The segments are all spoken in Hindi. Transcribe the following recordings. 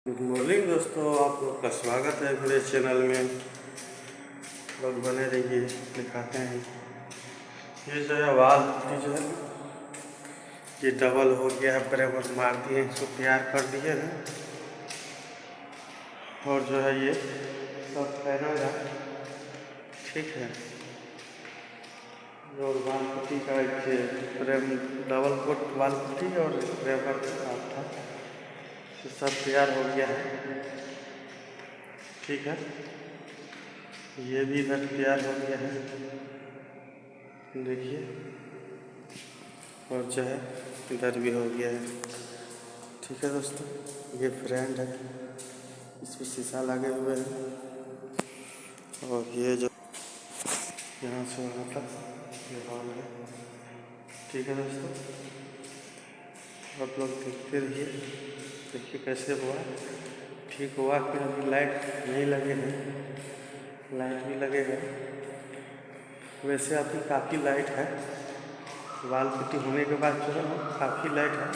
गुड मॉर्निंग दोस्तों, आप लोग का स्वागत है मेरे चैनल में। लोग बने रहिए, दिखाते हैं। ये जो है वाल पुट्टी जो है ये डबल हो गया है, बराबर मार दिए, इसको तैयार कर दिए हैं। और जो है ये सब पैनल है, ठीक है। और वाल पुट्टी का एक प्रेम डबल कोट वाल पुट्टी और रेबर के साथ था, ये सब तैयार हो गया है, ठीक है। ये भी इधर तैयार हो गया है, देखिए। और जो है इधर भी हो गया है, ठीक है दोस्तों। ये फ्रेंड है, इसमें शीशा लगे हुए हैं। और ये जो यहाँ से वहाँ तक ये हॉल है, ठीक है दोस्तों। आप लोग देखते रहिए, देखिए कैसे हुआ, ठीक हुआ कि अभी लाइट नहीं लगे हैं, लाइट भी लगेगा। वैसे अभी काफ़ी लाइट है, वाल पुट्टी होने के बाद जो है ना काफ़ी लाइट है,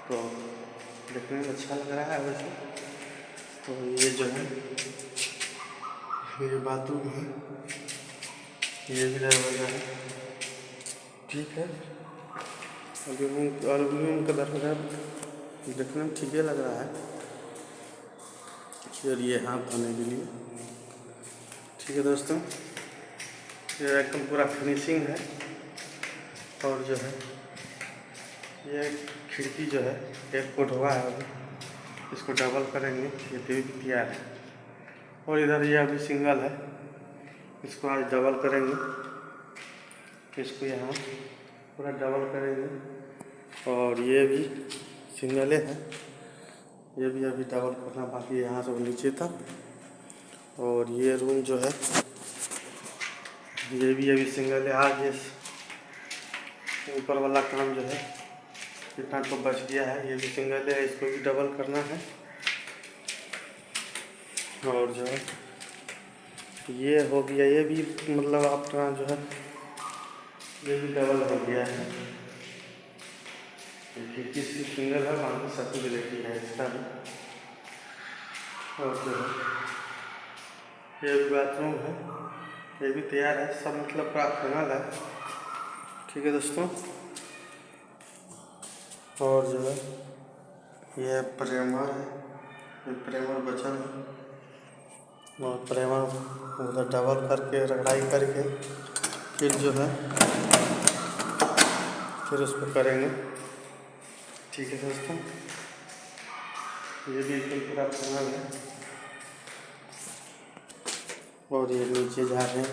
तो देखने में अच्छा लग रहा है वैसे। तो ये जो है ये बाथरूम है, ये भी दरवाजा है, ठीक है। एल्यूमिनियम का दरवाजा देखने में ठीक ही लग रहा है। और ये हाथ धोने के लिए, ठीक है दोस्तों। ये एकदम पूरा फिनिशिंग है। और जो है ये खिड़की जो है एक फुट हुआ है अभी, इसको डबल करेंगे, ये भी तैयार है। और इधर ये अभी सिंगल है, इसको आज डबल करेंगे, इसको यहाँ पूरा डबल करेंगे। और ये भी सिंगल है, ये भी अभी डबल करना बाकी है, यहाँ से नीचे तक। और ये रूम जो है ये भी अभी सिंगल है। आज ये ऊपर वाला काम जो है इतना तो बच गया है, ये भी सिंगल है, इसको भी डबल करना है। और जो है ये हो गया, ये भी मतलब अपना जो है ये भी डबल हो गया है। खिड़की सिंगल है, बाकी सर्कुलरिटी है इसका भी। और जो है ये भी बाथरूम है, ये भी तैयार है, सब मतलब प्राप्त फाइनल है, ठीक है दोस्तों। और जो है ये प्रेमर है, ये प्रेमर बचा है, और प्रेमर उधर डबल करके रगड़ाई करके फिर जो है फिर उस पर करेंगे, ठीक है दोस्तों। ये भी एकदम पूरा फाइनल है। और ये नीचे जा रहे हैं,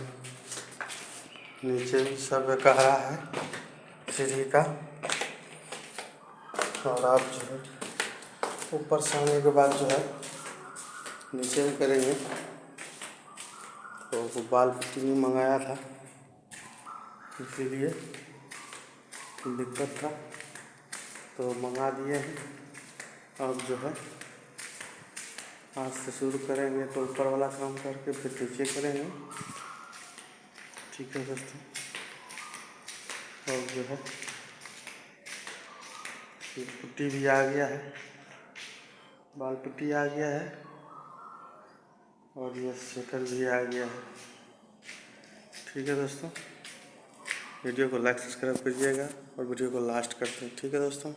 नीचे भी सब कह रहा है सीढ़ी का। और आप जो है ऊपर से आने के बाद जो है नीचे भी करेंगे। तो वो बाल पुट्टी भी मंगाया था, इसीलिए दिक्कत था, तो मंगा दिए हैं। अब जो है आज से शुरू करेंगे, तो ऊपर वाला काम करके फिर नीचे करेंगे, ठीक है दोस्तों। और जो है ये पुट्टी भी आ गया है, बाल पुट्टी आ गया है, और ये स्वेटर भी आ गया है, ठीक है दोस्तों। वीडियो को लाइक सब्सक्राइब कीजिएगा और वीडियो को लास्ट करते हैं, ठीक है दोस्तों।